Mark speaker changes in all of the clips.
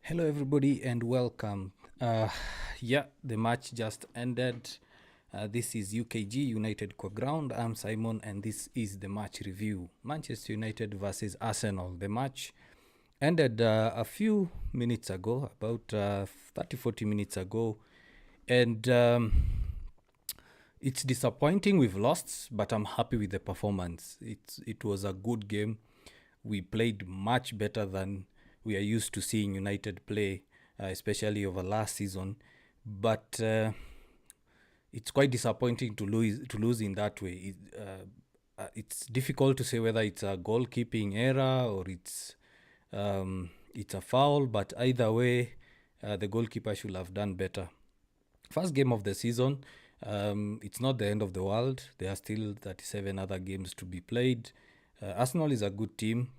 Speaker 1: Hello, everybody, and welcome. The match just ended. This is UKG United Core Ground. I'm Simon, and this is the match review. Manchester United versus Arsenal. The match ended a few minutes ago, about 30-40 minutes ago, and it's disappointing we've lost, but I'm happy with the performance. It was a good game. We played much better than we are used to seeing United play, especially over last season. But it's quite disappointing to lose in that way. It's difficult to say whether it's a goalkeeping error or it's a foul. But either way, the goalkeeper should have done better. First game of the season. It's not the end of the world. There are still 37 other games to be played. Arsenal is a good team,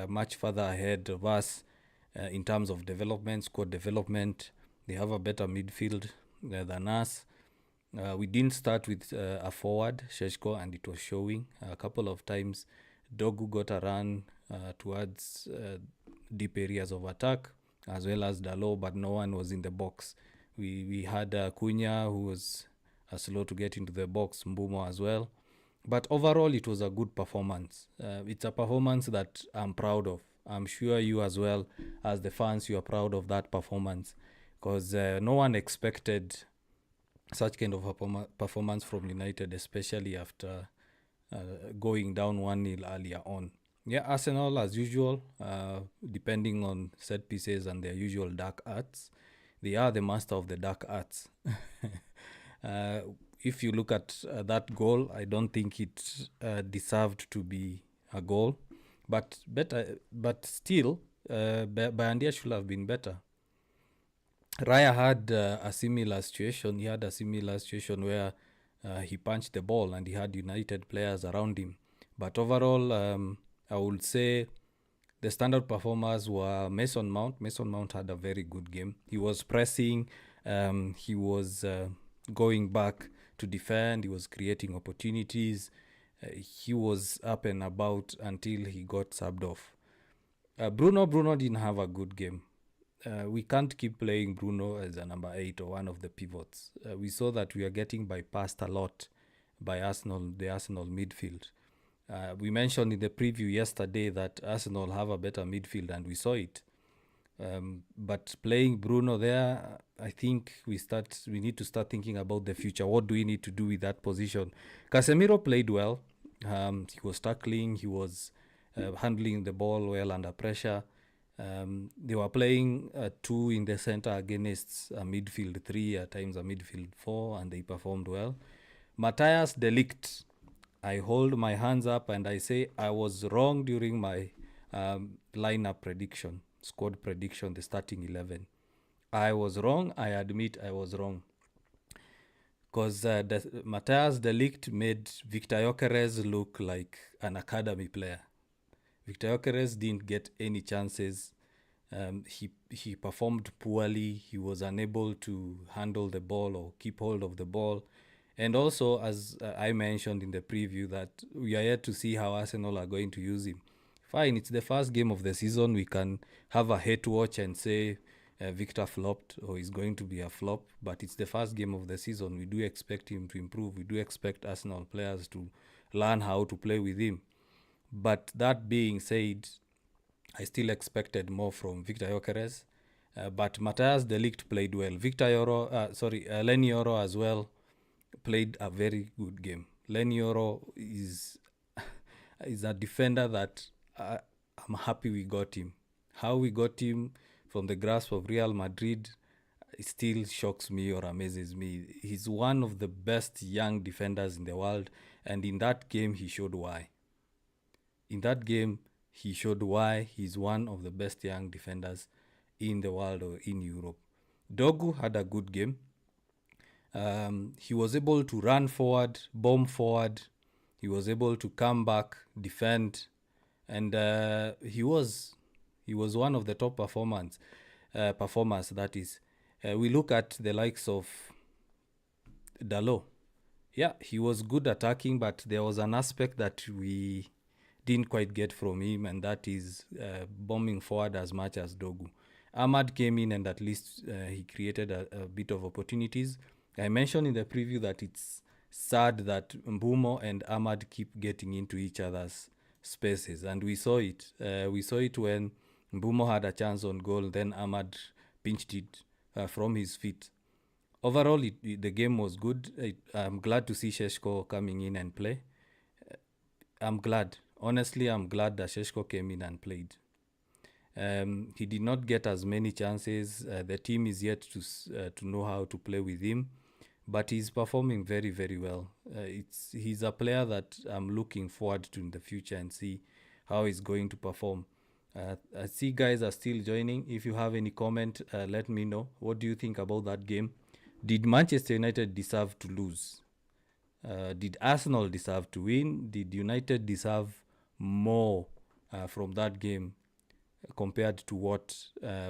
Speaker 1: much further ahead of us in terms of development, squad development. They have a better midfield than us. We didn't start with a forward, Sheshko, and it was showing a couple of times. Dogu got a run towards deep areas of attack, as well as Dalo, but no one was in the box. We had Cunha, who was slow to get into the box, Mbumo as well. But overall, it was a good performance. It's a performance that I'm proud of. I'm sure you as well, as the fans, you are proud of that performance. Because no one expected such kind of a performance from United, especially after going down 1-0 earlier on. Yeah, Arsenal, as usual, depending on set pieces and their usual dark arts, they are the master of the dark arts. If you look at that goal, I don't think it deserved to be a goal, but still, Bayandia should have been better. Raya had a similar situation. He had a similar situation where he punched the ball and he had United players around him. But overall, I would say the standout performers were Mason Mount. Mason Mount had a very good game. He was pressing. He was going back to defend. He was creating opportunities. He was up and about until he got subbed off. Bruno didn't have a good game. We can't keep playing Bruno as a number 8 or one of the pivots. We saw that we are getting bypassed a lot by Arsenal, the Arsenal midfield. We mentioned in the preview yesterday that Arsenal have a better midfield, and we saw it. But playing Bruno there, I think we need to start thinking about the future. What do we need to do with that position? Casemiro played well. He was tackling. He was handling the ball well under pressure. They were playing 2 in the center against a midfield 3, at times a midfield 4, and they performed well. Matthias de Ligt, I hold my hands up and I say I was wrong during my lineup prediction, squad prediction, the starting 11. I was wrong. I admit I was wrong. Because Matthias de Ligt made Victor Gyökeres look like an academy player. Victor Gyökeres didn't get any chances. He performed poorly. He was unable to handle the ball or keep hold of the ball. And also, as I mentioned in the preview, that we are yet to see how Arsenal are going to use him. Fine, it's the first game of the season. We can have a head to watch and say Victor flopped or is going to be a flop. But it's the first game of the season. We do expect him to improve. We do expect Arsenal players to learn how to play with him. But that being said, I still expected more from Victor Gyökeres. But Matthias de Ligt played well. Leny Yoro as well played a very good game. Leny Yoro is a defender that I'm happy we got him. How we got him from the grasp of Real Madrid still shocks me or amazes me. He's one of the best young defenders in the world, and in that game he showed why. In that game, he showed why he's one of the best young defenders in the world or in Europe. Dogu had a good game. He was able to run forward, bomb forward. He was able to come back, defend, and he was one of the top performers. That is, we look at the likes of Dalo. Yeah, he was good attacking, but there was an aspect that we didn't quite get from him, and that is bombing forward as much as Dogu. Ahmad came in and at least he created a bit of opportunities. I mentioned in the preview that it's sad that Mbumo and Ahmad keep getting into each other's spaces, and we saw it. We saw it when Mbumo had a chance on goal, then Ahmad pinched it from his feet. Overall, the game was good. I'm glad to see Sheshko coming in and play. I'm glad. Honestly, I'm glad that Sheshko came in and played. He did not get as many chances. The team is yet to know how to play with him, but he's performing very, very well. He's a player that I'm looking forward to in the future and see how he's going to perform. I see guys are still joining. If you have any comment, let me know. What do you think about that game? Did Manchester United deserve to lose? Did Arsenal deserve to win? Did United deserve more from that game compared to what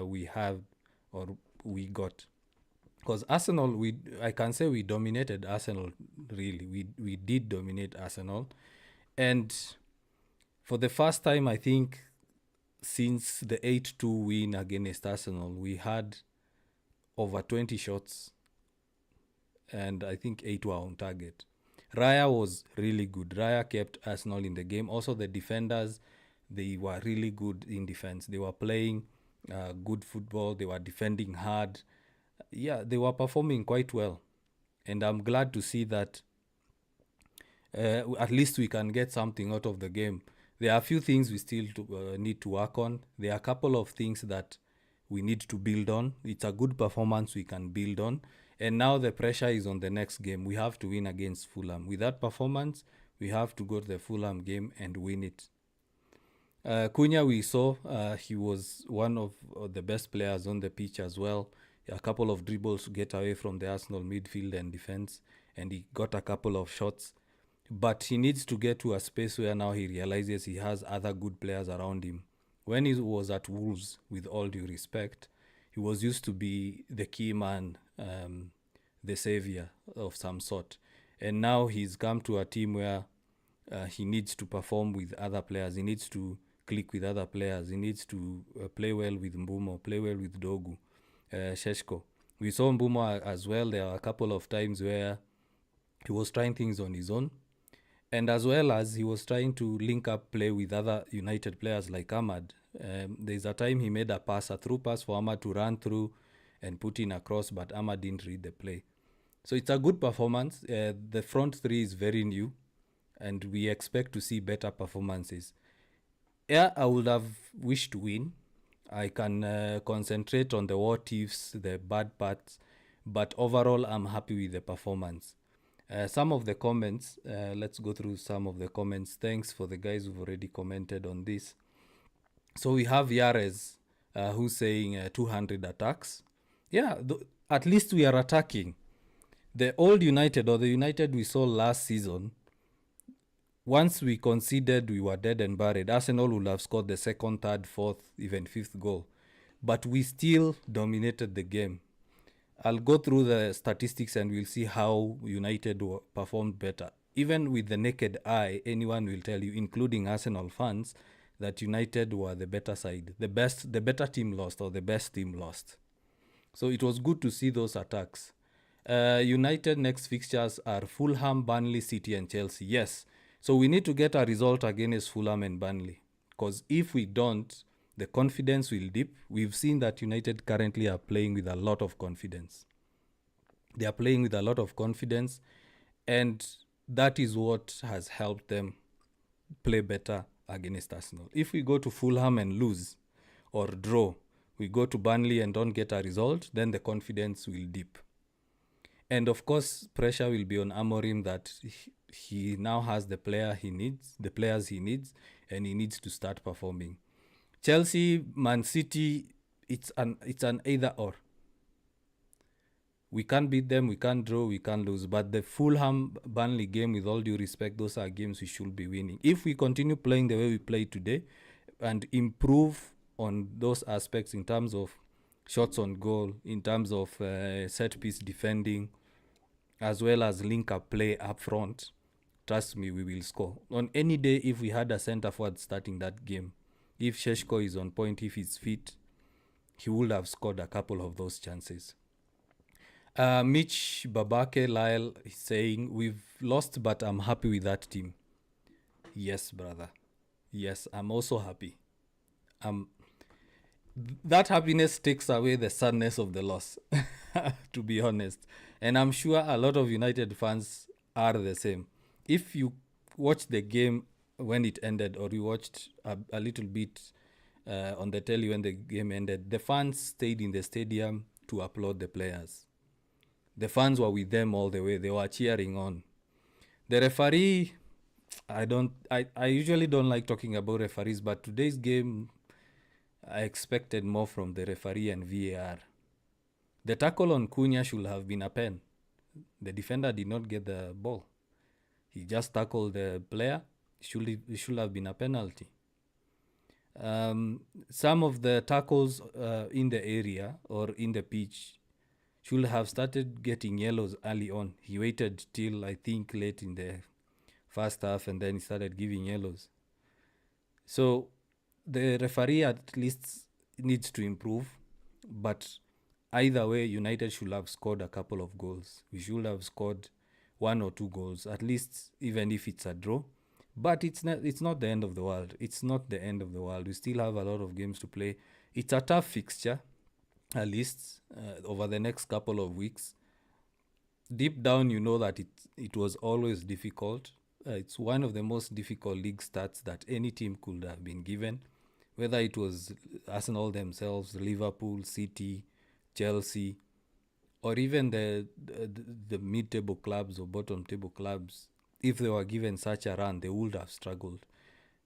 Speaker 1: we have or we got? Because Arsenal, I can say we dominated Arsenal. Really, we did dominate Arsenal, and for the first time, I think since the 8-2 win against Arsenal, we had over 20 shots, and I think 8 were on target. Raya was really good. Raya kept Arsenal in the game. Also, the defenders, they were really good in defense. They were playing good football. They were defending hard. Yeah, they were performing quite well. And I'm glad to see that at least we can get something out of the game. There are a few things we still need to work on. There are a couple of things that we need to build on. It's a good performance we can build on. And now the pressure is on the next game. We have to win against Fulham. With that performance, we have to go to the Fulham game and win it. Cunha, we saw he was one of the best players on the pitch as well. A couple of dribbles to get away from the Arsenal midfield and defense, and he got a couple of shots. But he needs to get to a space where now he realizes he has other good players around him. When he was at Wolves, with all due respect, he was used to be the key man, the savior of some sort. And now he's come to a team where he needs to perform with other players. He needs to click with other players. He needs to play well with Mbumo, play well with Dogu, Sheshko. We saw Mbumo as well. There are a couple of times where he was trying things on his own. And as well as he was trying to link up play with other United players like Ahmad. There's a time he made a through pass for Ahmad to run through and put in a cross, but Ahmad didn't read the play. So it's a good performance. The front three is very new, and we expect to see better performances. Yeah, I would have wished to win. I can concentrate on the what ifs, the bad parts, but overall I'm happy with the performance. Some of the comments, let's go through some of the comments. Thanks for the guys who've already commented on this. So we have Yares who's saying 200 attacks. Yeah, at least we are attacking. The old United, or the United we saw last season, once we conceded, we were dead and buried. Arsenal would have scored the second, third, fourth, even fifth goal. But we still dominated the game. I'll go through the statistics and we'll see how United performed better. Even with the naked eye, anyone will tell you, including Arsenal fans, that United were the better side. The better team lost, or the best team lost. So it was good to see those attacks. United next fixtures are Fulham, Burnley, City and Chelsea. Yes. So we need to get a result against Fulham and Burnley. Because if we don't, the confidence will dip. We've seen that United currently are playing with a lot of confidence. They are playing with a lot of confidence, and that is what has helped them play better against Arsenal. If we go to Fulham and lose or draw, we go to Burnley and don't get a result, then the confidence will dip. And of course, pressure will be on Amorim that he now has the players he needs, and he needs to start performing. Chelsea, Man City, it's an either or. We can't beat them, we can't draw, we can't lose. But the Fulham Burnley game, with all due respect, those are games we should be winning. If we continue playing the way we play today and improve on those aspects in terms of shots on goal, in terms of set piece defending, as well as link up play up front, trust me, we will score. On any day, if we had a centre forward starting that game, if Sheshko is on point, if he's fit, he would have scored a couple of those chances. Mitch Babake Lyle is saying, we've lost, but I'm happy with that team. Yes, brother. Yes, I'm also happy. That happiness takes away the sadness of the loss, to be honest. And I'm sure a lot of United fans are the same. If you watched the game when it ended, or you watched a little bit on the telly when the game ended, the fans stayed in the stadium to applaud the players. The fans were with them all the way. They were cheering on. The referee, I usually don't like talking about referees, but today's game, I expected more from the referee and VAR. The tackle on Cunha should have been a pen. The defender did not get the ball. He just tackled the player. It should have been a penalty. Some of the tackles in the area or in the pitch should have started getting yellows early on. He waited till, I think, late in the first half, and then he started giving yellows. So the referee at least needs to improve, but either way, United should have scored a couple of goals. We should have scored 1 or 2 goals, at least, even if it's a draw. But it's not the end of the world. It's not the end of the world. We still have a lot of games to play. It's a tough fixture, at least over the next couple of weeks. Deep down, you know that it was always difficult. It's one of the most difficult league starts that any team could have been given, whether it was Arsenal themselves, Liverpool, City, Chelsea, or even the mid-table clubs or bottom-table clubs. If they were given such a run, they would have struggled.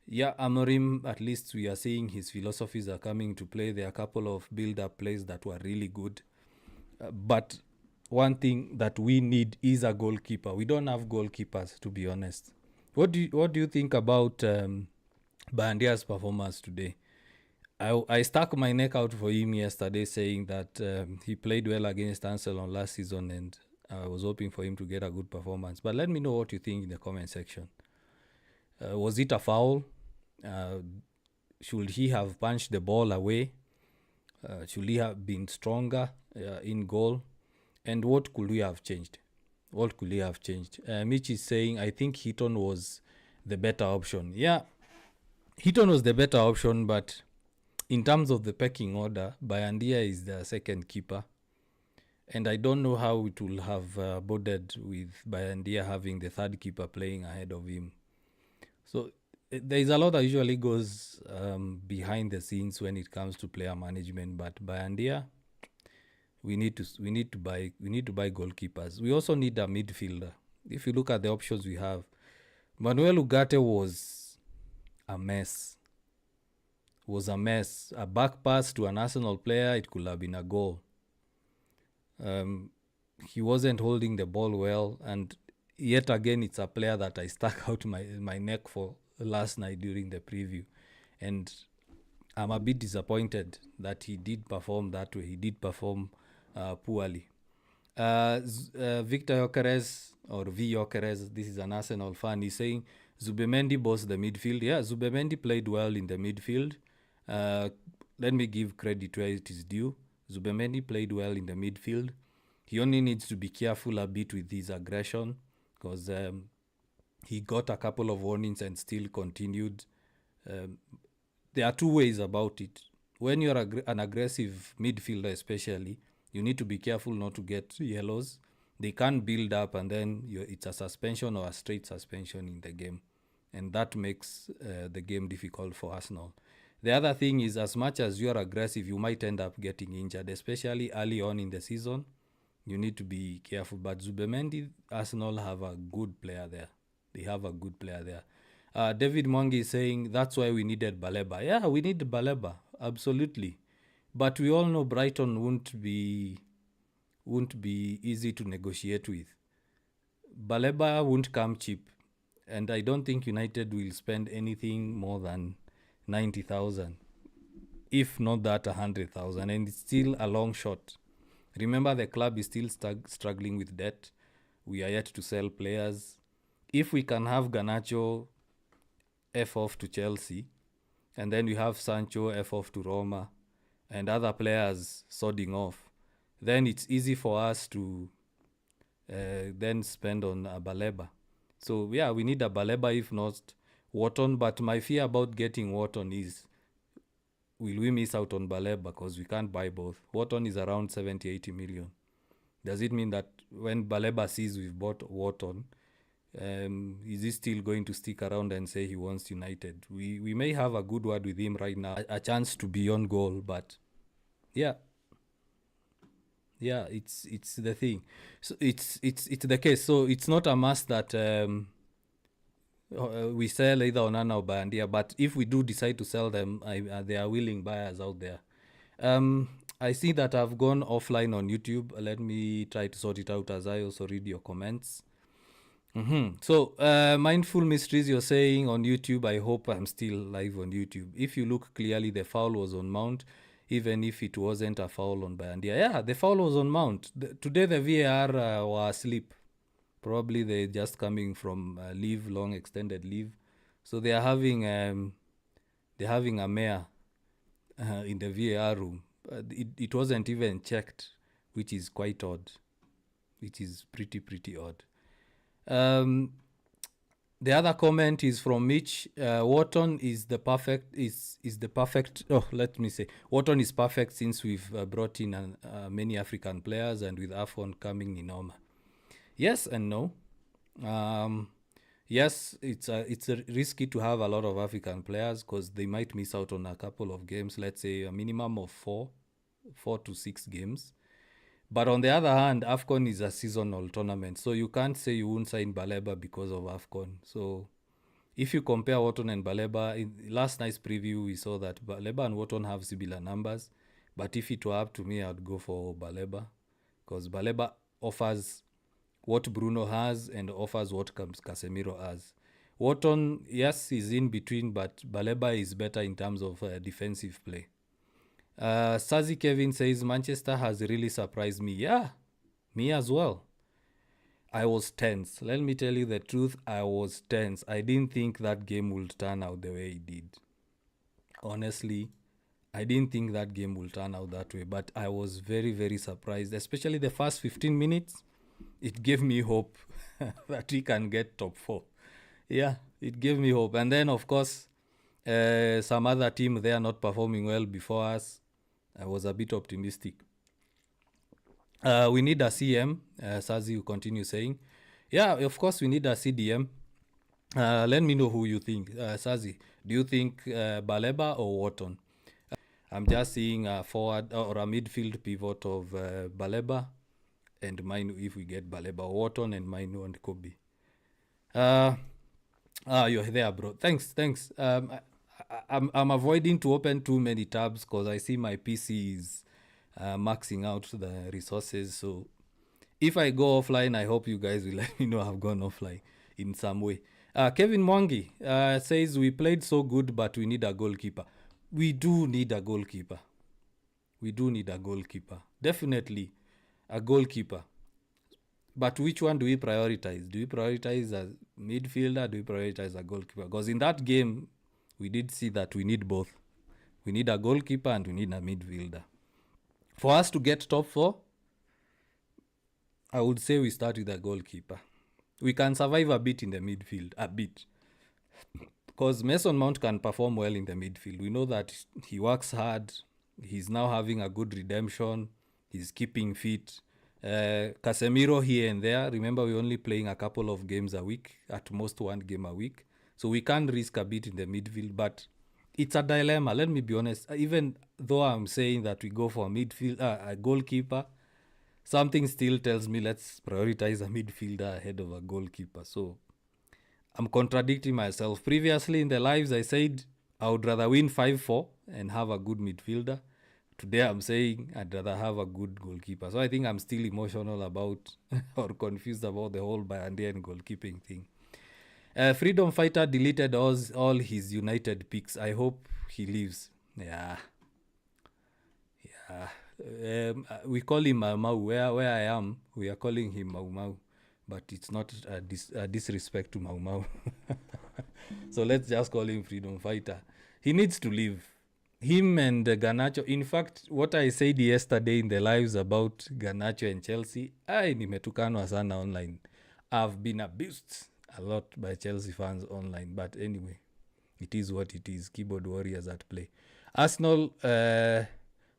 Speaker 1: Yeah, Amorim, at least we are seeing his philosophies are coming to play. There are a couple of build-up plays that were really good. But one thing that we need is a goalkeeper. We don't have goalkeepers, to be honest. What do you think about Bandia's performance today? I stuck my neck out for him yesterday, saying that he played well against Arsenal last season, and I was hoping for him to get a good performance. But let me know what you think in the comment section. Was it a foul? Should he have punched the ball away? Should he have been stronger in goal? And what could we have changed? What could he have changed? Mitch is saying, I think Heaton was the better option. Yeah, Heaton was the better option, but in terms of the pecking order, Bayandia is the second keeper. And I don't know how it will have boded with Bayandia having the third keeper playing ahead of him. So there is a lot that usually goes behind the scenes when it comes to player management. But Bayandia, we need to buy goalkeepers. We also need a midfielder. If you look at the options we have, Manuel Ugarte was a mess. A back pass to an Arsenal player, it could have been a goal. He wasn't holding the ball well, and yet again, it's a player that I stuck out my neck for last night during the preview, and I'm a bit disappointed that he did perform that way. He did perform poorly. Victor Yokeres, or V Yokeres, this is an Arsenal fan, he's saying Zubimendi bossed the midfield. Yeah, Zubimendi played well in the midfield. Let me give credit where it is due. Zubimendi played well in the midfield. He only needs to be careful a bit with his aggression, because he got a couple of warnings and still continued. There are two ways about it. When you're an aggressive midfielder especially, you need to be careful not to get yellows. They can build up, and then it's a suspension or a straight suspension in the game. And that makes the game difficult for Arsenal. The other thing is, as much as you're aggressive, you might end up getting injured, especially early on in the season. You need to be careful. But Zubimendi, Arsenal have a good player there. They have a good player there. David Mwangi is saying that's why we needed Baleba. Yeah, we need Baleba, absolutely. But we all know Brighton won't be easy to negotiate with. Baleba won't come cheap, and I don't think United will spend anything more than 90,000, if not that 100,000, and it's still a long shot. Remember, the club is still struggling with debt. We are yet to sell players. If we can have Garnacho F off to Chelsea, and then we have Sancho F off to Roma, and other players sodding off, then it's easy for us to then spend on Baleba. So yeah, we need a Baleba, if not Wharton. But my fear about getting Wharton is, will we miss out on Baleba because we can't buy both? Wharton is around 70-80 million. Does it mean that when Baleba sees we've bought Wharton, is he still going to stick around and say he wants United? We may have a good word with him right now, a chance to be on goal, but yeah, it's the thing. So it's the case. So it's not a must that we sell either Onana or Bandia, but if we do decide to sell them, there are willing buyers out there. I see that I've gone offline on YouTube. Let me try to sort it out as I also read your comments. So, Mindful Mysteries, you're saying on YouTube, I hope I'm still live on YouTube. If you look clearly, the foul was on Mount, even if it wasn't a foul on Bayandia. Yeah, the foul was on Mount. Today the VAR were asleep. Probably they're just coming from leave, long extended leave. So they are having a mayor in the VAR room. It wasn't even checked, which is quite odd. Which is pretty odd. The other comment is from Mitch. Wharton is the perfect. Oh, let me say, Wharton is perfect since we've brought in many African players, and with AFCON coming in Noma. Yes and no. Yes, it's risky to have a lot of African players because they might miss out on a couple of games. Let's say a minimum of 4 to 6 games. But on the other hand, AFCON is a seasonal tournament, so you can't say you won't sign Baleba because of AFCON. So if you compare Wharton and Baleba, in last night's preview, we saw that Baleba and Wharton have similar numbers. But if it were up to me, I'd go for Baleba because Baleba offers what Bruno has and offers what Casemiro has. Wharton, yes, is in between, but Baleba is better in terms of defensive play. Sazi Kevin says Manchester has really surprised me. Yeah, me as well. I was tense. Let me tell you the truth, I was tense. I didn't think that game would turn out the way it did. Honestly, I didn't think that game would turn out that way, but I was very surprised, especially the first 15 minutes. It gave me hope that we can get top 4. Yeah, it gave me hope. And then, of course, some other team, they are not performing well before us. I was a bit optimistic. We need a CM, Sazi, you continue saying. Yeah, of course, we need a CDM. Let me know who you think. Sazi, do you think Baleba or Wharton? I'm just seeing a forward or a midfield pivot of Baleba and Mainu if we get Baleba, Wharton and Mainu and Kobe. You're there, bro. Thanks. I'm avoiding to open too many tabs because I see my PC is maxing out the resources. So if I go offline, I hope you guys will let me know I've gone offline in some way. Kevin Mwangi says, we played so good, but we need a goalkeeper. We do need a goalkeeper. Definitely a goalkeeper. But which one do we prioritize? Do we prioritize a midfielder? Do we prioritize a goalkeeper? Because in that game, we did see that we need both. We need a goalkeeper and we need a midfielder. For us to get top 4, I would say we start with a goalkeeper. We can survive a bit in the midfield, a bit. Because Mason Mount can perform well in the midfield. We know that he works hard. He's now having a good redemption. He's keeping fit. Casemiro here and there. Remember, we're only playing a couple of games a week, at most 1 game a week. So we can risk a bit in the midfield, but it's a dilemma. Let me be honest. Even though I'm saying that we go for a goalkeeper, something still tells me let's prioritize a midfielder ahead of a goalkeeper. So I'm contradicting myself. Previously in the lives, I said I would rather win 5-4 and have a good midfielder. Today I'm saying I'd rather have a good goalkeeper. So I think I'm still emotional about or confused about the whole Bayandian goalkeeping thing. Freedom Fighter deleted all his United picks. I hope he leaves. Yeah. We call him Mau Mau. Where I am, we are calling him Mau Mau. But it's not a disrespect to Mau Mau. So let's just call him Freedom Fighter. He needs to leave. him and Garnacho. In fact, what I said yesterday in the lives about Garnacho and Chelsea, nimetukanwa sana online. I've been abused a lot by Chelsea fans online, but anyway, it is what it is. Keyboard warriors at play. Arsenal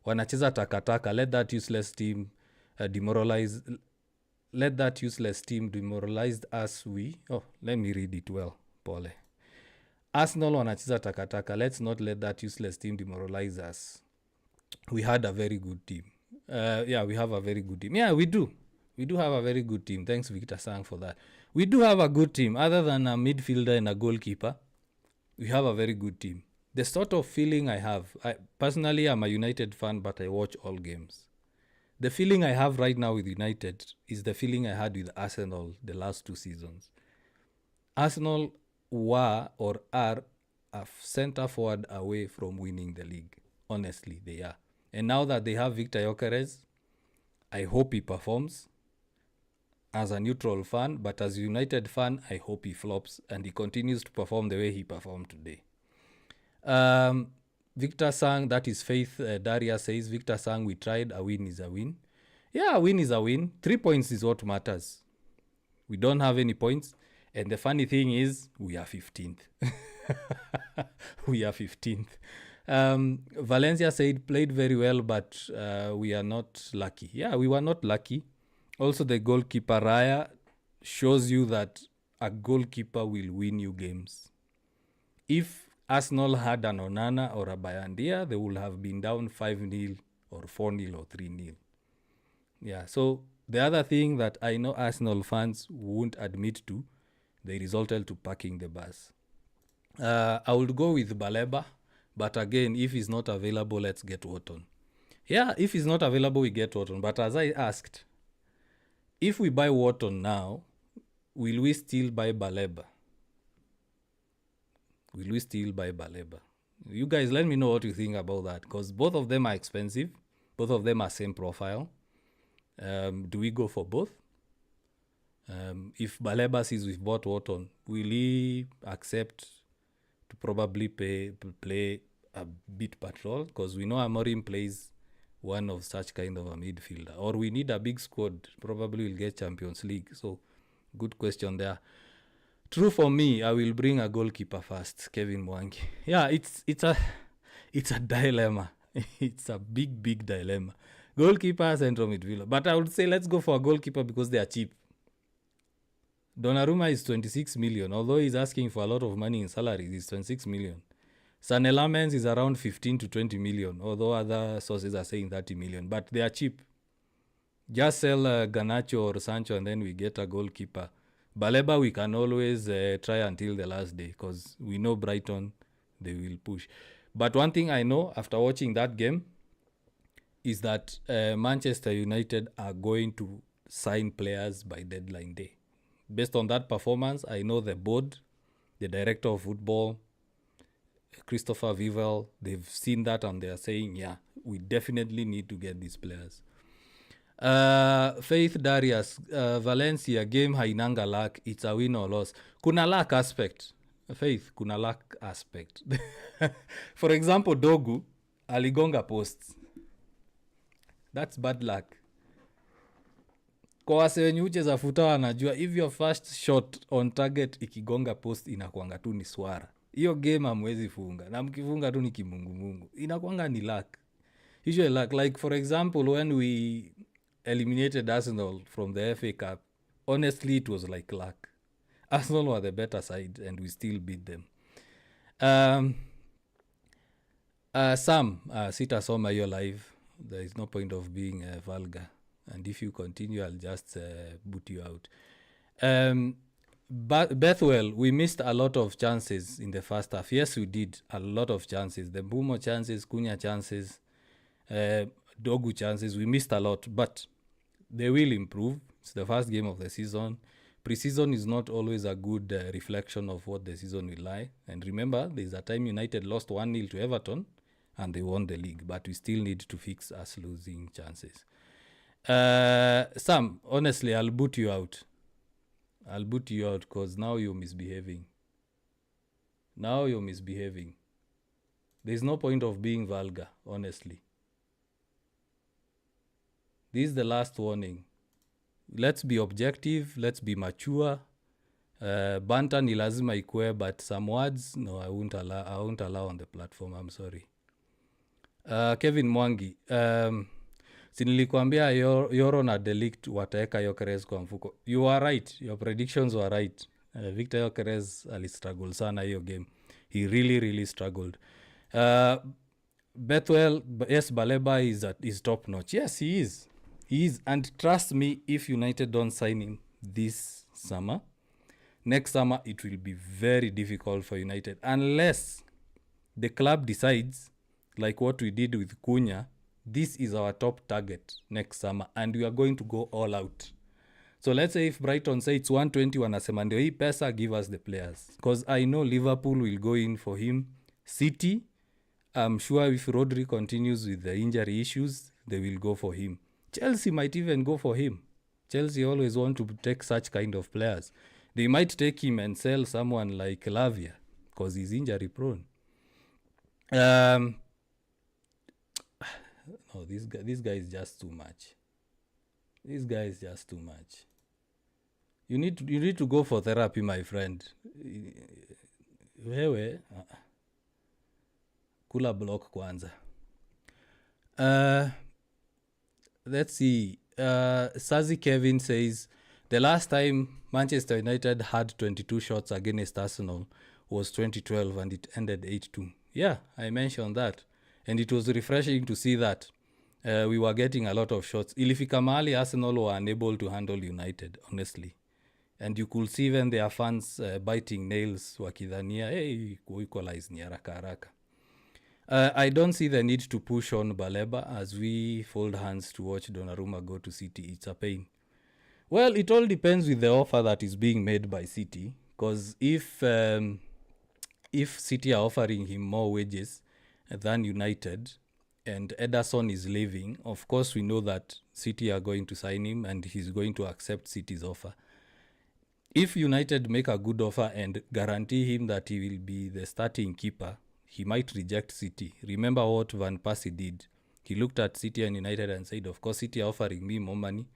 Speaker 1: wanacheza takataka. Let that useless team demoralize. Let that useless team demoralized us. Let me read it well. Pole. Arsenal wanacheza takataka. Let's not let that useless team demoralize us. We had a very good team. We have a very good team. Yeah, we do. We do have a very good team. Thanks, Victor Sang, for that. We do have a good team. Other than a midfielder and a goalkeeper, we have a very good team. The sort of feeling I have, personally, I'm a United fan, but I watch all games. The feeling I have right now with United is the feeling I had with Arsenal the last 2 seasons. Arsenal were or are a center forward away from winning the league. Honestly, they are. And now that they have Victor Gyökeres, I hope he performs as a neutral fan, but as a United fan, I hope he flops and he continues to perform the way he performed today. Victor Sang, that is Faith Daria says, Victor Sang, we tried, a win is a win. Yeah, a win is a win. 3 points is what matters. We don't have any points. And the funny thing is, we are 15th. We are 15th. Valencia said, played very well, but we are not lucky. Yeah, we were not lucky. Also, the goalkeeper, Raya, shows you that a goalkeeper will win you games. If Arsenal had an Onana or a Bayandia, they would have been down 5-0 or 4-0 or 3-0. Yeah, so the other thing that I know Arsenal fans won't admit to, they resulted to parking the bus. I would go with Baleba, but again, if he's not available, let's get Wharton. Yeah, if he's not available, we get Wharton. But as I asked, if we buy Wharton now, will we still buy Baleba? Will we still buy Baleba? You guys, let me know what you think about that, because both of them are expensive. Both of them are same profile. Do we go for both? If Baleba sees we've bought Wharton, will he accept to probably play a bit patrol? Because we know Amorim plays one of such kind of a midfielder. Or we need a big squad. Probably we'll get Champions League. So, good question there. True for me, I will bring a goalkeeper first, Kevin Mwangi. Yeah, it's a dilemma. It's a big dilemma. Goalkeeper, central midfielder. But I would say let's go for a goalkeeper because they are cheap. Donnarumma is 26 million. Although he's asking for a lot of money in salaries, he's 26 million. Sané Lamens is around 15 to 20 million, although other sources are saying 30 million. But they are cheap. Just sell Garnacho or Sancho and then we get a goalkeeper. Baleba, we can always try until the last day because we know Brighton, they will push. But one thing I know after watching that game is that Manchester United are going to sign players by deadline day. Based on that performance, I know the board, the director of football, Christopher Vivel, they've seen that and they're saying, yeah, we definitely need to get these players. Faith Darius, Valencia game hainanga luck, it's a win or loss. Kuna luck aspect. Faith, kuna luck aspect. For example, Dogu, aligonga posts. That's bad luck. Kwa wase wenye ucheza futa wanajua, if your first shot on target ikigonga post inakuanga tu ni swara. Hiyo game hamwezi funga. Na mkifunga tu ni kimungu. Inakuanga ni luck. Usually luck. Like for example, when we eliminated Arsenal from the FA Cup, honestly it was like luck. Arsenal were the better side and we still beat them. Sam, sitasoma your live. There is no point of being vulgar. And if you continue, I'll just boot you out. But Bethwell, we missed a lot of chances in the first half. Yes, we did. A lot of chances. The Mbumo chances, Cunha chances, Dogu chances. We missed a lot. But they will improve. It's the first game of the season. Pre-season is not always a good reflection of what the season will lie. And remember, there's a time United lost 1-0 to Everton and they won the league. But we still need to fix us losing chances. Sam, honestly, I'll boot you out. I'll boot you out because now you're misbehaving. There's no point of being vulgar, honestly. This is the last warning. Let's be objective, let's be mature. Banter ni lazima ikue, but some words, no, I won't allow on the platform. I'm sorry. Kevin Mwangi, sinilikuambia Yoro na Delict wataeka Gyökeres kwa mfuko. You are right, your predictions were right. Victor Gyökeres alistruggle sana hiyo game. He really struggled. Bethwell, yes, Baleba is top notch. Yes, he is. And trust me, if United don't sign him this summer, next summer it will be very difficult for United, unless the club decides, like what we did with Cunha, this is our top target next summer and we are going to go all out. So let's say if Brighton say it's 120, wanasema ndio hii pesa, give us the players, because I know Liverpool will go in for him. City, I'm sure if Rodri continues with the injury issues, they will go for him. Chelsea might even go for him. Chelsea always want to take such kind of players. They might take him and sell someone like Lavia because he's injury prone. No, this guy is just too much. This guy is just too much. You need to go for therapy, my friend. Wewe kula block kwanza. Let's see. Sazi Kevin says the last time Manchester United had 22 shots against Arsenal was 2012 and it ended 8-2. Yeah, I mentioned that. And it was refreshing to see that we were getting a lot of shots. Ilifika mahali Arsenal were unable to handle United, honestly. And you could see even their fans biting nails wakidhania, hey, equalize ni haraka. I don't see the need to push on Baleba as we fold hands to watch Donnarumma go to City. It's a pain. Well, it all depends with the offer that is being made by City. Because if City are offering him more wages than United and Ederson is leaving, of course we know that City are going to sign him and he's going to accept City's offer. If United make a good offer and guarantee him that he will be the starting keeper, he might reject City. Remember what Van Persie did. He looked at City and United and said, of course, City are offering me more money,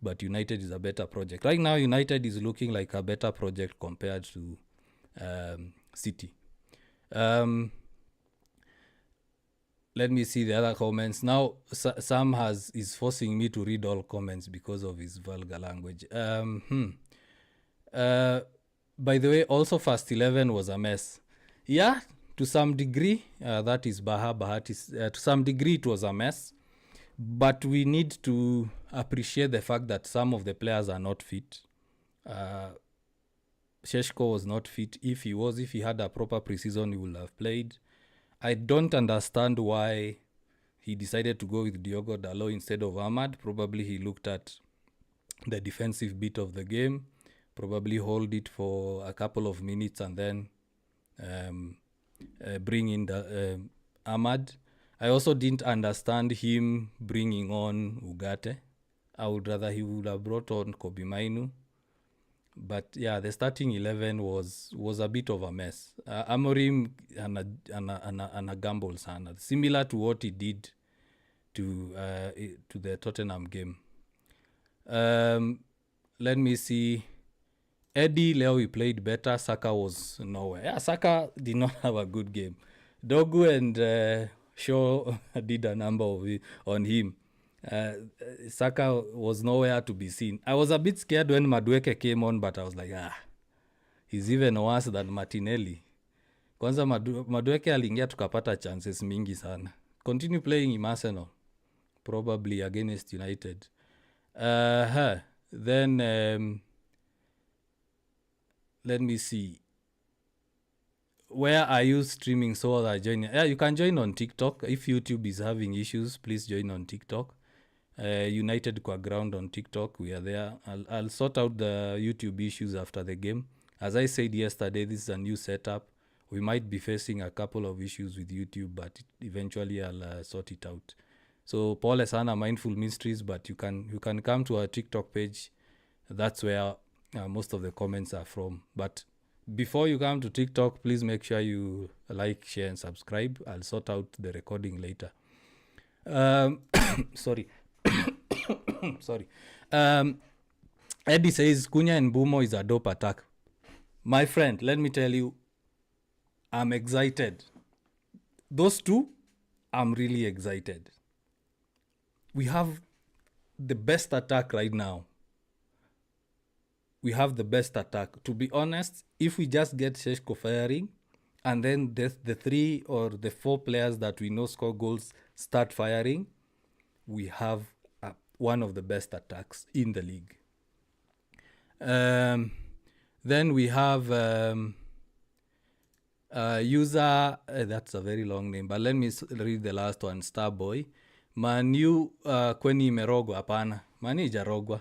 Speaker 1: but United is a better project. Right now, United is looking like a better project compared to City. Let me see the other comments. Now, Sam is forcing me to read all comments because of his vulgar language. By the way, also First 11 was a mess. Yeah, to some degree, that is Bahati. To some degree, it was a mess. But we need to appreciate the fact that some of the players are not fit. Sheshko was not fit. If he had a proper preseason, he would have played. I don't understand why he decided to go with Diogo Dalot instead of Ahmad. Probably he looked at the defensive bit of the game, probably hold it for a couple of minutes and then bring in Ahmad. I also didn't understand him bringing on Ugarte. I would rather he would have brought on Kobe Mainu. But yeah, the starting 11 was a bit of a mess. Amorim ana gamble sana, similar to what he did to the Tottenham game. Let me see. Eddie Leo, he played better. Saka was nowhere. Yeah, Saka did not have a good game. Dogu and Shaw did a number on him. Saka was nowhere to be seen. I was a bit scared when Madueke came on, but I was like, he's even worse than Martinelli. Kwanza Madueke aliingia tukapata chances mingi sana. Continue playing in Arsenal, probably against United. Then let me see. Where are you streaming so that I join? Yeah, you can join on TikTok. If YouTube is having issues, please join on TikTok. United Qua Ground on TikTok. We are there. I'll sort out the YouTube issues after the game. As I said yesterday, this is a new setup. We might be facing a couple of issues with YouTube, but eventually I'll sort it out. So Paul Sana Mindful Mysteries, but you can come to our TikTok page. That's where most of the comments are from. But before you come to TikTok, please make sure you like, share, and subscribe. I'll sort out the recording later. Sorry. Sorry. Eddie says Cunha and Bumo is a dope attack. My friend, let me tell you, I'm excited. Those two, I'm really excited. We have the best attack right now. We have the best attack. To be honest, if we just get Sheshko firing, and then the 3 or the 4 players that we know score goals start firing, we have one of the best attacks in the league. Then we have user, that's a very long name, but let me read the last one, Starboy. Manu kweni merogwa, hapana. Mani jarogwa.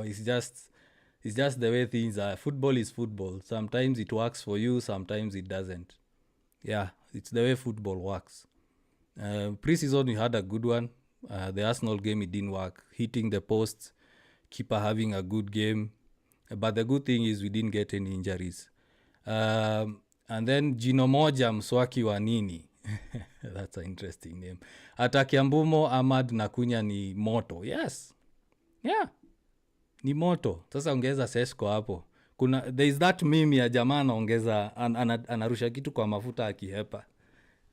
Speaker 1: It's just the way things are. Football is football. Sometimes it works for you, sometimes it doesn't. Yeah, it's the way football works. Pre-season, we had a good one. The Arsenal game, it didn't work. Hitting the post, keeper having a good game. But the good thing is we didn't get any injuries. And then Jino Moja Mswaki wa nini? That's an interesting name. Atakiambumo Ahmad na Cunha ni moto. Yes. Yeah. Ni moto. Sasa ongeza Seshko hapo. There is that meme ya jamaa anaongeza anarusha kitu kwa mafuta akihepa.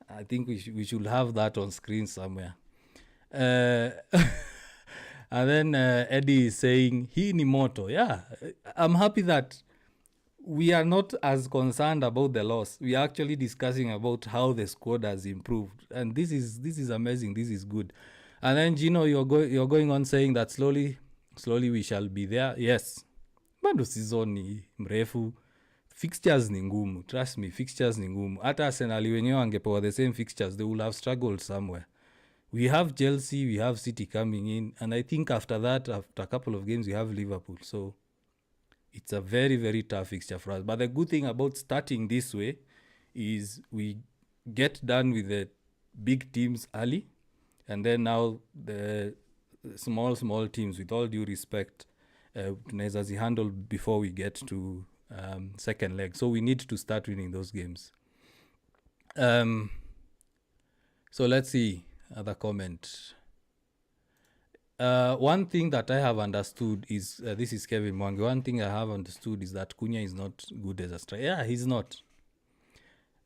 Speaker 1: I think we should have that on screen somewhere. And then Eddie is saying, hii ni moto. Yeah, I'm happy that we are not as concerned about the loss. We are actually discussing about how the squad has improved. And this is amazing. This is good. And then, Gino, you're going on saying that slowly we shall be there. Yes. Bado season ni mrefu. Fixtures ni ngumu. Trust me, fixtures ni ngumu. Hata Arsenal wenyewe wangepewa the same fixtures, they will have struggled somewhere. We have Chelsea, we have City coming in, and I think after that, after a couple of games, we have Liverpool. So it's a very, very tough fixture for us. But the good thing about starting this way is we get done with the big teams early, and then now the small teams, with all due respect, tunaweza zihandle before we get to second leg. So we need to start winning those games. So let's see. Other comment. One thing that I have understood is, this is Kevin Mwangi, one thing I have understood is that Cunha is not good as a striker. Yeah, he's not.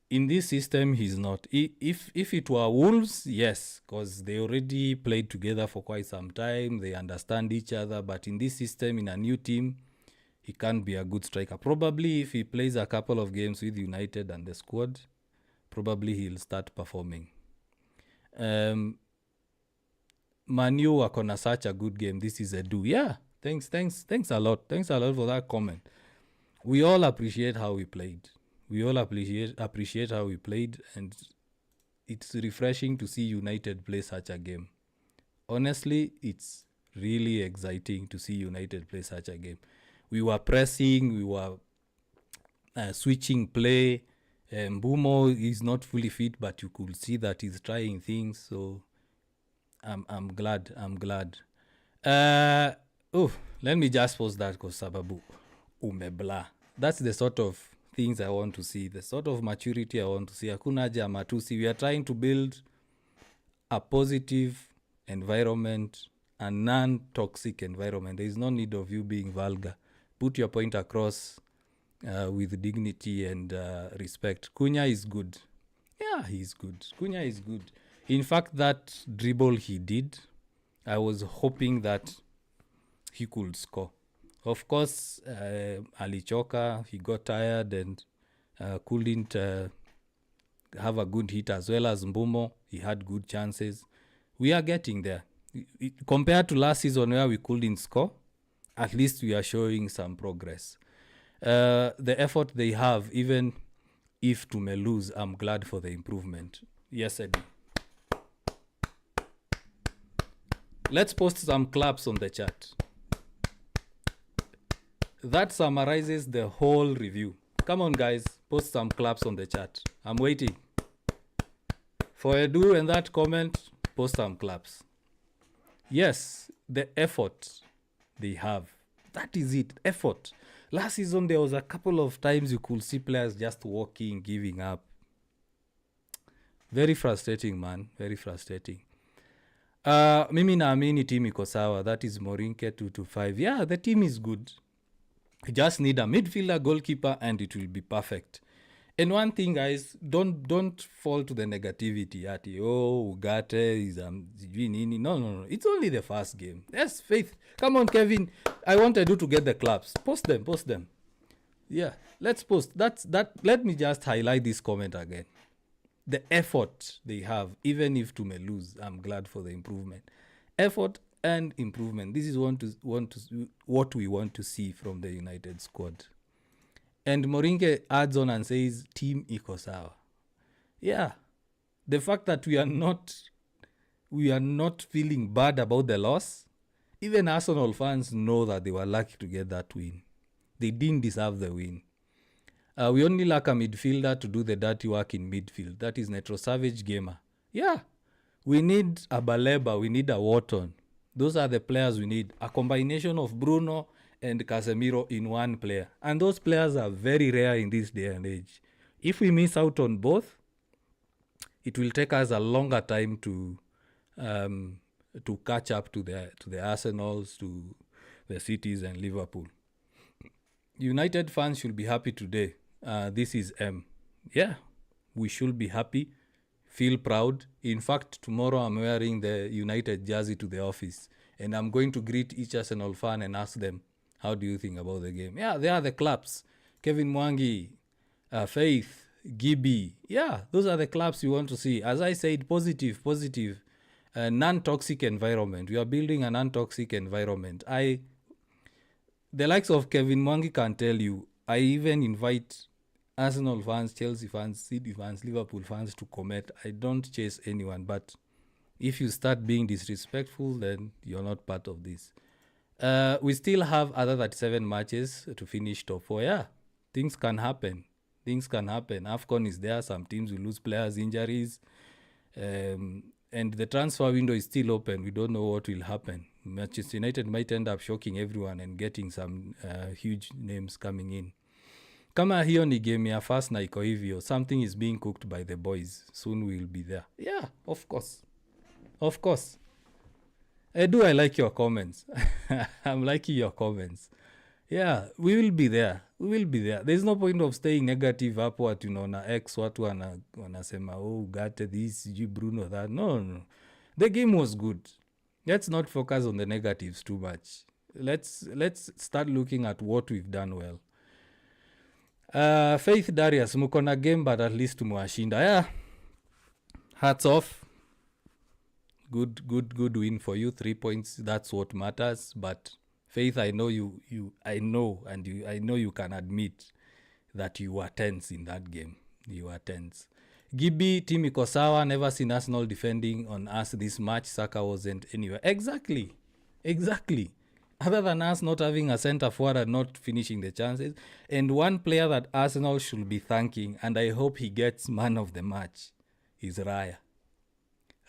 Speaker 1: In this system, he's not. If it were Wolves, yes, because they already played together for quite some time. They understand each other. But in this system, in a new team, he can't be a good striker. Probably if he plays a couple of games with United and the squad, probably he'll start performing. Manu wako na such a good game. This is a do. Yeah, thanks a lot. Thanks a lot for that comment. We all appreciate how we played. Appreciate how we played, and it's refreshing to see United play such a game. Honestly, it's really exciting to see United play such a game. We were pressing, we were switching play. Bumo is not fully fit, but you could see that he's trying things. So I'm glad. Let me just pause that because sababu umebla. That's the sort of things I want to see, the sort of maturity I want to see. Hakuna haja matusi. We are trying to build a positive environment, a non-toxic environment. There is no need of you being vulgar. Put your point across with dignity and respect. Cunha is good. Yeah, he's good. Cunha is good. In fact, that dribble he did, I was hoping that he could score. Of course, alichoka, he got tired and couldn't have a good hit, as well as Mbumo. He had good chances. We are getting there. Compared to last season where we couldn't score, at least we are showing some progress. The effort they have, even if to may lose, I'm glad for the improvement. Yes, Eddie. Let's post some claps on the chat. That summarizes the whole review. Come on, guys, post some claps on the chat. I'm waiting. For Edu and that comment, post some claps. Yes, the effort they have. That is it, effort. Last season, there was a couple of times you could see players just walking, giving up. Very frustrating, man. Very frustrating. Mimi naamini team iko sawa. That is Morinke 2-5. Yeah, the team is good. You just need a midfielder, goalkeeper, and it will be perfect. And one thing, guys, don't fall to the negativity. Ugarte is nini. No. It's only the first game. Yes, Faith. Come on, Kevin. I wanted you to get the claps. Post them. Yeah, let's post. That. Let me just highlight this comment again. The effort they have, even if to may lose, I'm glad for the improvement. Effort and improvement. This is what we want to see from the United squad. And Morinke adds on and says, team iko sawa. Yeah. The fact that we are not feeling bad about the loss, even Arsenal fans know that they were lucky to get that win. They didn't deserve the win. We only lack a midfielder to do the dirty work in midfield. That is Netro Savage Gamer. Yeah. We need a Baleba. We need a Wharton. Those are the players we need. A combination of Bruno and Casemiro in one player. And those players are very rare in this day and age. If we miss out on both, it will take us a longer time to catch up to the Arsenals, to the Cities and Liverpool. United fans should be happy today. This is M. Yeah, we should be happy, feel proud. In fact, tomorrow I'm wearing the United jersey to the office, and I'm going to greet each Arsenal fan and ask them, how do you think about the game? Yeah, they are the claps. Kevin Mwangi, Faith, Gibby. Yeah, those are the claps you want to see. As I said, positive, non-toxic environment. We are building a non-toxic environment. The likes of Kevin Mwangi can tell you, I even invite Arsenal fans, Chelsea fans, City fans, Liverpool fans to comment. I don't chase anyone, but if you start being disrespectful, then you're not part of this. We still have other 37 matches to finish top 4. Yeah, things can happen. AFCON is there. Some teams will lose players, injuries. And the transfer window is still open. We don't know what will happen. Manchester United might end up shocking everyone and getting some huge names coming in. Kama hiyo ni game ya first na iko hivyo, something is being cooked by the boys. Soon we will be there. Yeah, of course. I like your comments. I'm liking your comments. Yeah, we will be there. There's no point of staying negative hapo ati unaona X watu wanasema Ugarte this, Bruno that. No. The game was good. Let's not focus on the negatives too much. Let's start looking at what we've done well. Faith Darius, muko na game but at least tumewashinda. Yeah. Hats off. Good win for you. 3 points, that's what matters. But Faith, I know you can admit that you were tense in that game. You were tense. Gibby, team iko sawa. Never seen Arsenal defending on us this match. Saka wasn't anywhere. Exactly. Other than us not having a centre forward and not finishing the chances. And one player that Arsenal should be thanking, and I hope he gets man of the match, is Raya.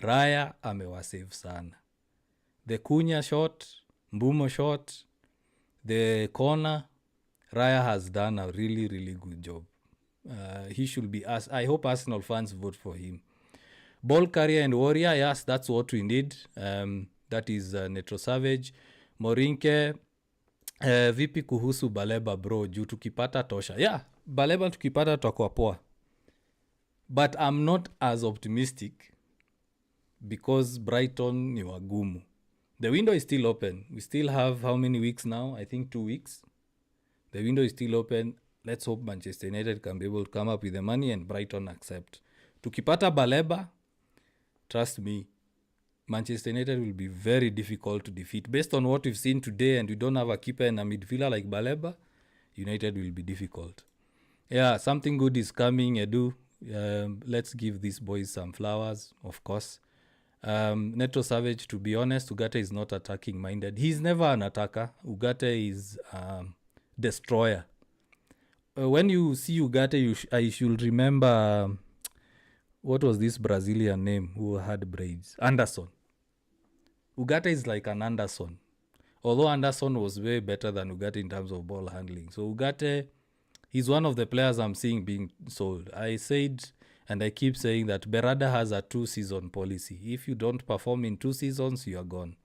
Speaker 1: Raya amewasave sana. The Cunha shot, Mbumo shot, the corner, Raya has done a really, really good job. He should be asked. I hope Arsenal fans vote for him. Ball carrier and warrior, yes, that's what we need. That is Netro Savage. Morinke, vipi kuhusu Baleba bro, juu tukipata tosha. Yeah, Baleba tukipata tutakuwa poa. But I'm not as optimistic because Brighton ni wagumu. The window is still open. We still have how many weeks now? I think 2 weeks. The window is still open. Let's hope Manchester United can be able to come up with the money and Brighton accept. Tukipata Baleba, trust me, Manchester United will be very difficult to defeat. Based on what we've seen today, and we don't have a keeper and a midfielder like Baleba, United will be difficult. Yeah, something good is coming, Edu. Let's give these boys some flowers, of course. Neto Savage, to be honest, Ugarte is not attacking minded. He's never an attacker. Ugarte is destroyer. When you see Ugarte, I should remember what was this Brazilian name who had braids? Anderson. Ugarte is like an Anderson. Although Anderson was way better than Ugarte in terms of ball handling. So Ugarte, he's one of the players I'm seeing being sold. I said, and I keep saying that Berada has a 2-season policy. If you don't perform in 2 seasons, you are gone.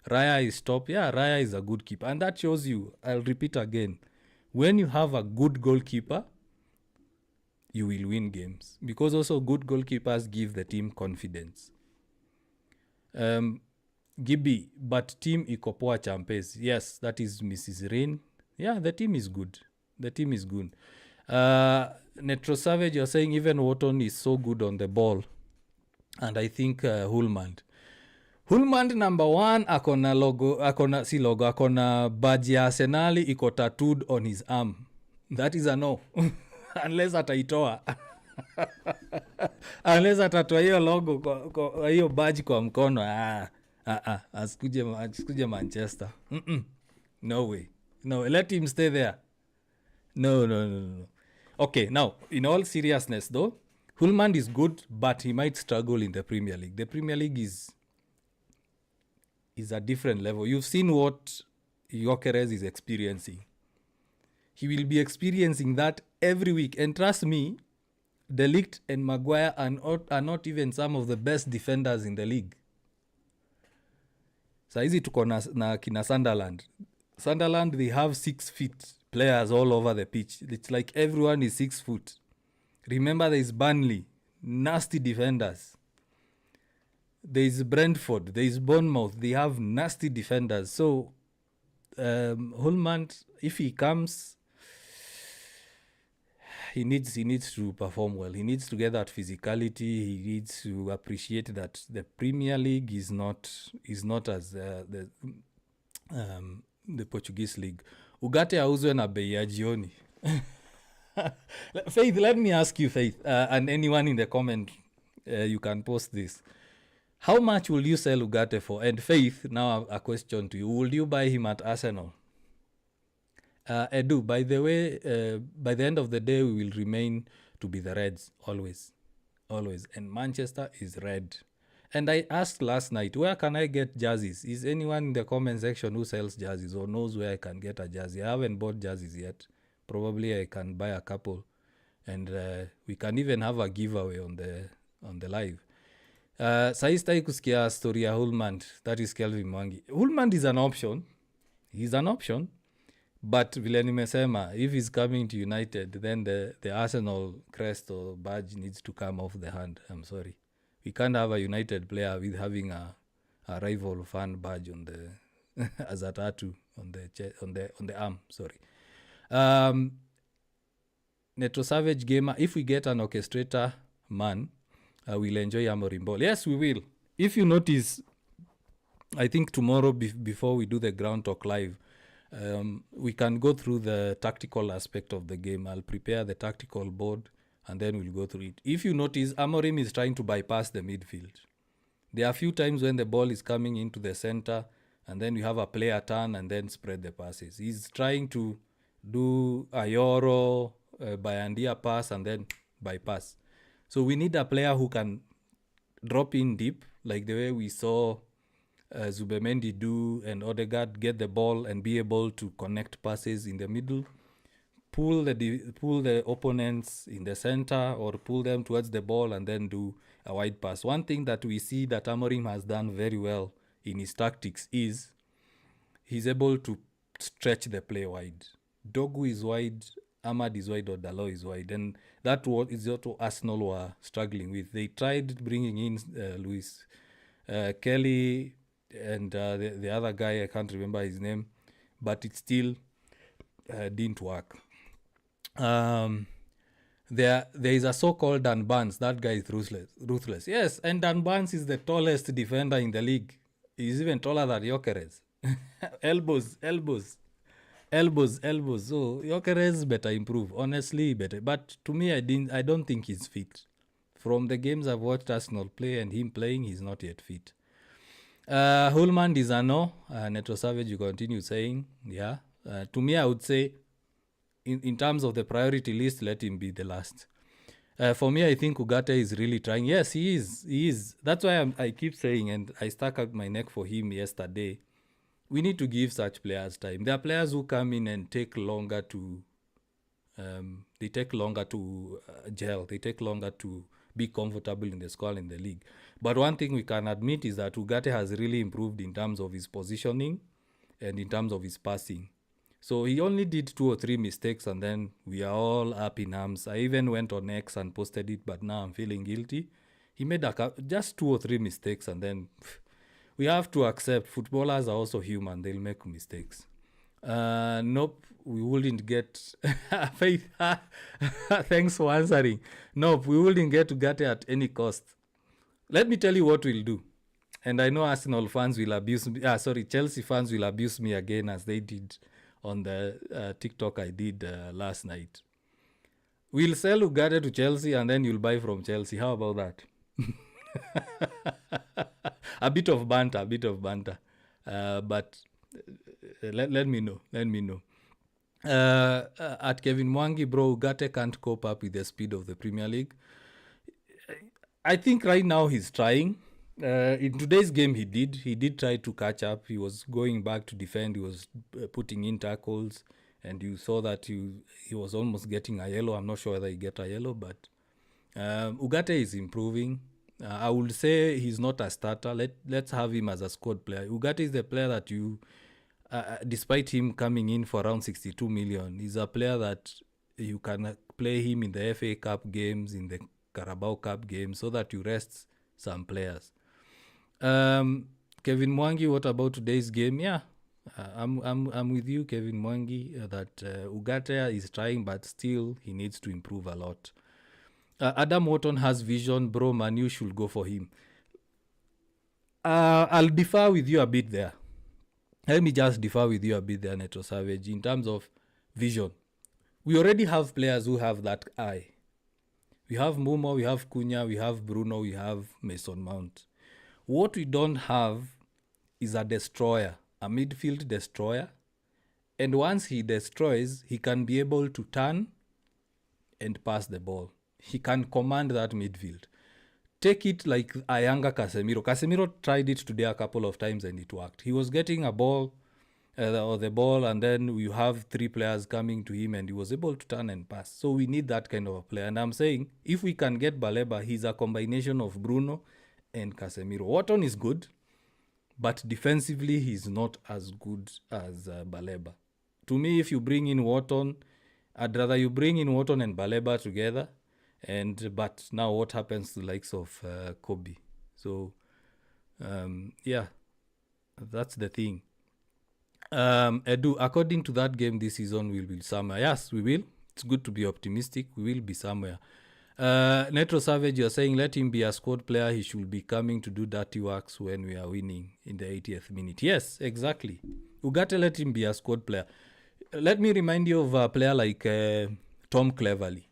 Speaker 1: Raya is top. Yeah, Raya is a good keeper. And that shows you, I'll repeat again, when you have a good goalkeeper, you will win games. Because also good goalkeepers give the team confidence. Gibi, but team iko poa Champes. Yes, that is Mrs. Rain. Yeah, the team is good. The team is good. Netro Savage, you're saying even Wharton is so good on the ball. And I think Hulmand number 1 akona logo, akona badge ya Arsenali iko tattooed on his arm. That is a no. Unless ataitoa. Unless atatoa hiyo logo, hiyo badge kwa mkono. Asikuje Manchester. No way. No, let him stay there. No. Okay, now, in all seriousness though, Hulmand is good, but he might struggle in the Premier League. The Premier League is a different level. You've seen what Gyökeres is experiencing. He will be experiencing that every week. And trust me, De Ligt and Maguire are not even some of the best defenders in the league. Saizi tuko na kina Sunderland. Sunderland, they have 6 feet players all over the pitch. It's like everyone is 6 foot. Remember, there is Burnley, nasty defenders. There is Brentford, there is Bournemouth. They have nasty defenders. So, Hulmand, if he comes, he needs to perform well. He needs to get that physicality. He needs to appreciate that the Premier League is not as the Portuguese league. Ugarte auzwe na bei ya jioni. Faith, let me ask you, Faith, and anyone in the comment, you can post this. How much will you sell Ugarte for? And Faith, now a question to you. Will you buy him at Arsenal? Edu, by the way, by the end of the day, we will remain to be the Reds, always. And Manchester is red. And I asked last night, where can I get jerseys? Is anyone in the comment section who sells jerseys or knows where I can get a jersey? I haven't bought jerseys yet. Probably I can buy a couple. And we can even have a giveaway on the live. Saistai kusikia story ya Hulmand. That is Kelvin Mwangi. Hulmand is an option. He's an option. But vile nimesema, if he's coming to United, then the Arsenal crest or badge needs to come off the hand. I'm sorry. We can't have a United player with having a rival fan badge on the as a tattoo on the arm. Sorry. Netro Savage Gamer, if we get an orchestrator man, we'll enjoy Amorim Ball. Yes, we will. If you notice, I think tomorrow before we do the Ground Talk Live, we can go through the tactical aspect of the game. I'll prepare the tactical board and then we'll go through it. If you notice, Amorim is trying to bypass the midfield. There are a few times when the ball is coming into the center and then you have a player turn and then spread the passes. He's trying to do a Euro, Bayandia pass and then bypass. So we need a player who can drop in deep, like the way we saw Zubemendi do and Odegaard get the ball and be able to connect passes in the middle, pull the opponents in the center or pull them towards the ball and then do a wide pass. One thing that we see that Amorim has done very well in his tactics is he's able to stretch the play wide. Dogu is wide, Ahmad is wide, or Dalot is wide. And that is what Arsenal were struggling with. They tried bringing in Luis Kelly and the other guy, I can't remember his name, but it still didn't work. There is a so-called Dan Barnes. That guy is ruthless. Yes, and Dan Barnes is the tallest defender in the league. He's even taller than Gyökeres. elbows. So Gyökeres better improve. Honestly, better. But to me, I don't think he's fit. From the games I've watched Arsenal play and him playing, he's not yet fit. Hulmand is a no. Netro Savage, you continue saying, yeah. To me, I would say, in terms of the priority list, let him be the last. For me, I think Ugarte is really trying. Yes, he is. That's why I keep saying, and I stuck out my neck for him yesterday. we need to give such players time. There are players who come in and take longer to gel. They take longer to be comfortable in the squad in the league. But one thing we can admit is that Ugarte has really improved in terms of his positioning and in terms of his passing. So he only did 2 or 3 mistakes and then we are all up in arms. I even went on X and posted it, but now I'm feeling guilty. He made just 2 or 3 mistakes and then we have to accept footballers are also human. They'll make mistakes. Nope, we wouldn't get Faith. Thanks for answering. Nope, we wouldn't get Ugarte at any cost. Let me tell you what we'll do. And I know Arsenal fans will abuse me. Chelsea fans will abuse me again as they did on the TikTok I did last night. We'll sell Ugarte to Chelsea and then you'll buy from Chelsea. How about that? a bit of banter. But let me know. At Kevin Mwangi, bro, Ugarte can't cope up with the speed of the Premier League. I think right now he's trying. In today's game, he did try to catch up. He was going back to defend. He was putting in tackles, and you saw that he was almost getting a yellow. I'm not sure whether he get a yellow, but Ugarte is improving. I would say he's not a starter. Let's have him as a squad player. Ugarte is the player that you, despite him coming in for around 62 million, he's a player that you can play him in the FA Cup games, in the Carabao Cup games, so that you rest some players. Kevin Mwangi, what about today's game? Yeah, I'm with you, Kevin Mwangi, that Ugarte is trying, but still he needs to improve a lot. Adam Wharton has vision, bro. Manu should go for him. I'll differ with you a bit there. Let me just differ with you a bit there, Neto Savage, in terms of vision. We already have players who have that eye. We have Mumo, we have Cunha, we have Bruno, we have Mason Mount. What we don't have is a destroyer, a midfield destroyer. And once he destroys, he can be able to turn and pass the ball. He can command that midfield. Take it like a younger Casemiro. Casemiro tried it today a couple of times and it worked. He was getting a ball or the ball, and then you have 3 players coming to him and he was able to turn and pass. So we need that kind of a player. And I'm saying, if we can get Baleba, he's a combination of Bruno and Casemiro. Wharton is good, but defensively he's not as good as Baleba. To me, if you bring in Wharton, I'd rather you bring in Wharton and Baleba together. But now what happens to the likes of Kobe? So, yeah, that's the thing. Edu, according to that game this season, we'll be somewhere. Yes, we will. It's good to be optimistic. We will be somewhere. Netro Savage, you're saying let him be a squad player. He should be coming to do dirty works when we are winning in the 80th minute. Yes, exactly. Ugarte, let him be a squad player. Let me remind you of a player like Tom Cleverley.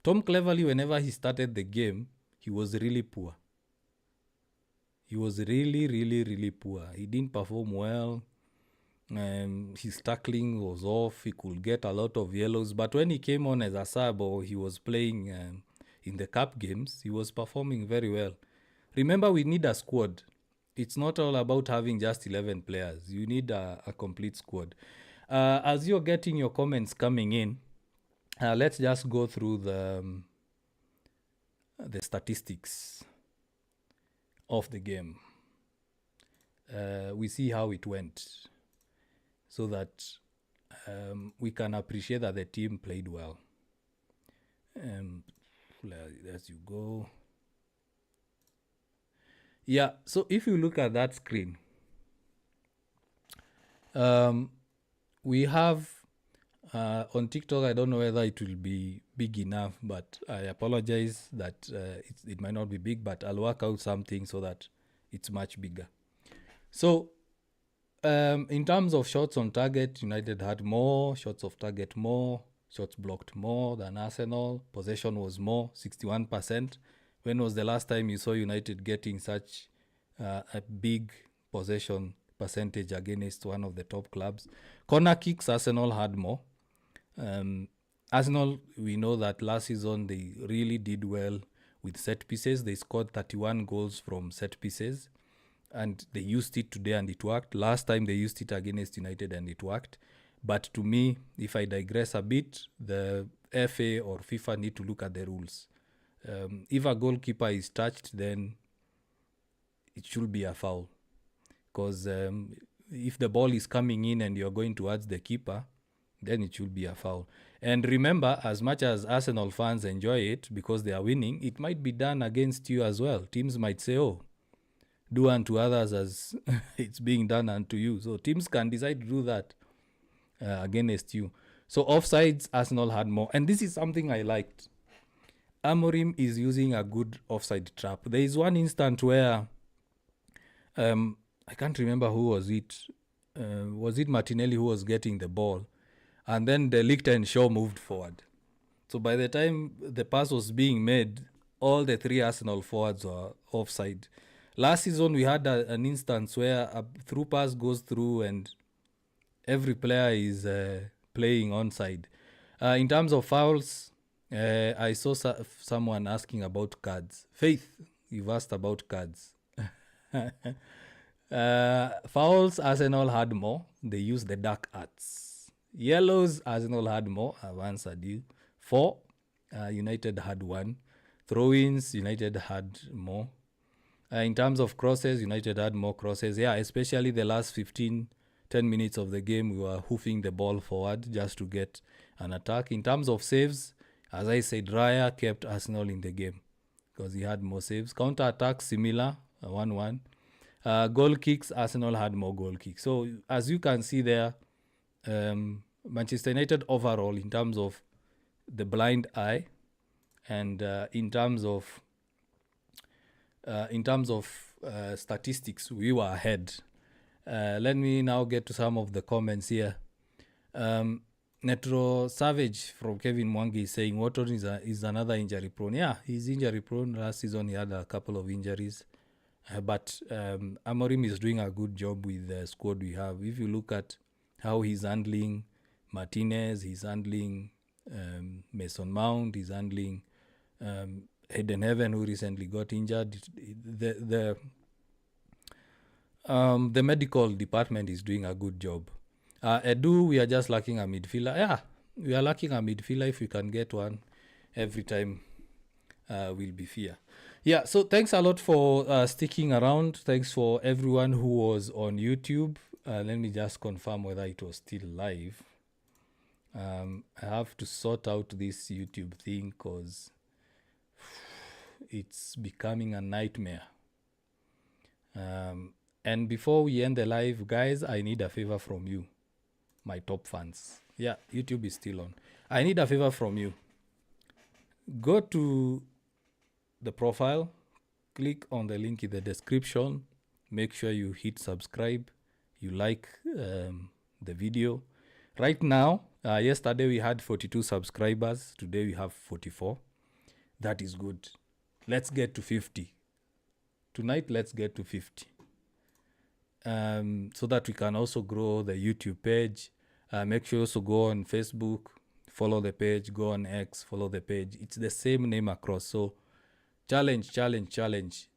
Speaker 1: Tom Cleverley, whenever he started the game, he was really poor. He was really, really, really poor. He didn't perform well. His tackling was off. He could get a lot of yellows. But when he came on as a sub or he was playing in the cup games, he was performing very well. Remember, we need a squad. It's not all about having just 11 players. You need a complete squad. As you're getting your comments coming in, let's just go through the statistics of the game. We see how it went so that we can appreciate that the team played well. As you go. Yeah, so if you look at that screen, we have on TikTok, I don't know whether it will be big enough, but I apologize that it might not be big, but I'll work out something so that it's much bigger. So, in terms of shots on target, United had more, shots of target more, shots blocked more than Arsenal. Possession was more, 61%. When was the last time you saw United getting such a big possession percentage against one of the top clubs? Corner kicks, Arsenal had more. Arsenal, we know that last season they really did well with set pieces. They scored 31 goals from set pieces. and they used it today and it worked. Last time they used it against United and it worked. But to me, if I digress a bit, the FA or FIFA need to look at the rules. If a goalkeeper is touched, then it should be a foul. Because if the ball is coming in and you're going towards the keeper, then it should be a foul. And remember, as much as Arsenal fans enjoy it because they are winning, it might be done against you as well. Teams might say, oh, do unto others as it's being done unto you. So teams can decide to do that against you. So offsides, Arsenal had more. And this is something I liked. Amorim is using a good offside trap. There is one instant where I can't remember who was it. Was it Martinelli who was getting the ball? And then De Ligt and Shaw moved forward. So by the time the pass was being made, all the three Arsenal forwards were offside. Last season, we had an instance where a through pass goes through and every player is playing onside. In terms of fouls, I saw someone asking about cards. Faith, you've asked about cards. Fouls, Arsenal had more. They used the dark arts. Yellows, Arsenal had more. I've answered you. 4. United had 1. Throw-ins, United had more. In terms of crosses, United had more crosses. Yeah, especially the last 10 minutes of the game, we were hoofing the ball forward just to get an attack. In terms of saves, as I said, Raya kept Arsenal in the game because he had more saves. Counter-attack, similar, 1-1. Goal kicks, Arsenal had more goal kicks. So as you can see there, Manchester United overall, in terms of the blind eye and in terms of statistics, we were ahead. Let me now get to some of the comments here. Netro Savage from Kevin Mwangi is saying Wharton is another injury prone. Yeah, he's injury prone. Last season he had a couple of injuries. But Amorim is doing a good job with the squad we have. If you look at how he's handling Martinez, he's handling Mason Mount, he's handling Hayden Heaven, who recently got injured. The medical department is doing a good job. Edu, we are just lacking a midfielder. Yeah, we are lacking a midfielder. If we can get one every time, we'll be fair. Yeah, so thanks a lot for sticking around. Thanks for everyone who was on YouTube. Let me just confirm whether it was still live. I have to sort out this YouTube thing because it's becoming a nightmare. And before we end the live, guys, I need a favor from you, my top fans. Yeah, YouTube is still on. I need a favor from you. Go to the profile, click on the link in the description, make sure you hit subscribe, you like the video. Right now, yesterday we had 42 subscribers, today we have 44. That is good. Let's get to 50. Tonight, let's get to 50. So that we can also grow the YouTube page. Make sure you also go on Facebook, follow the page, go on X, follow the page. It's the same name across. So challenge.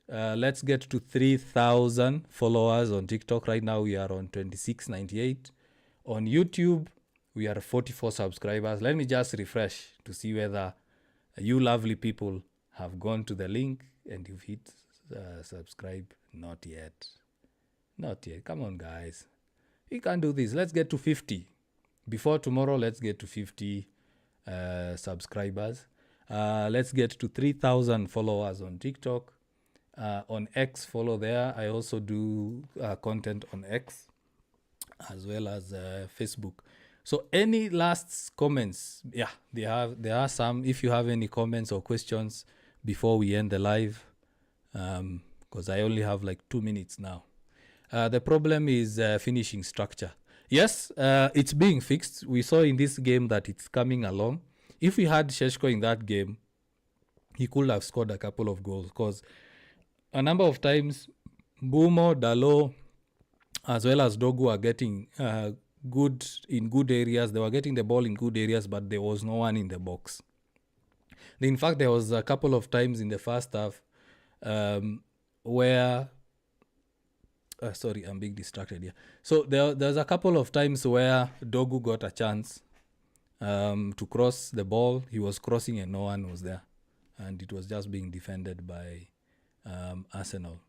Speaker 1: Let's get to 3,000 followers on TikTok. Right now we are on 2698. On YouTube, we are 44 subscribers. Let me just refresh to see whether you lovely people have gone to the link and you've hit subscribe. Not yet. Come on, guys. We can do this. Let's get to 50. Before tomorrow, let's get to 50 subscribers. Let's get to 3,000 followers on TikTok. On X, follow there. I also do content on X as well as Facebook. So any last comments? Yeah, there are some. If you have any comments or questions before we end the live, because I only have like 2 minutes now. The problem is finishing structure. Yes, it's being fixed. We saw in this game that it's coming along. If we had Sheshko in that game, he could have scored a couple of goals because a number of times Bumo, Dalo, as well as Dogu are getting good in good areas. They were getting the ball in good areas, but there was no one in the box. In fact, there was a couple of times in the first half where sorry, I'm being distracted here. So there's a couple of times where Dogu got a chance to cross the ball. He was crossing and no one was there, and it was just being defended by Arsenal.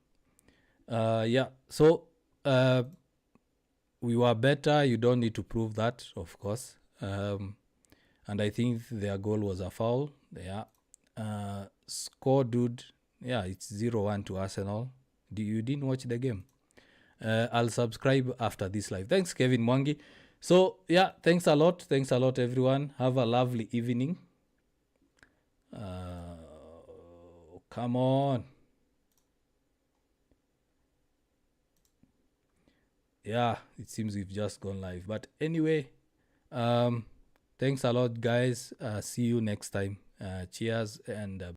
Speaker 1: So we were better. You don't need to prove that, of course. And I think their goal was a foul. Yeah. Score, dude. Yeah, it's 0-1 to Arsenal. You didn't watch the game? I'll subscribe after this live. Thanks, Kevin Mwangi. So, yeah, thanks a lot. Thanks a lot, everyone. Have a lovely evening. Come on. Yeah, it seems we've just gone live. But anyway, thanks a lot, guys. See you next time. Cheers and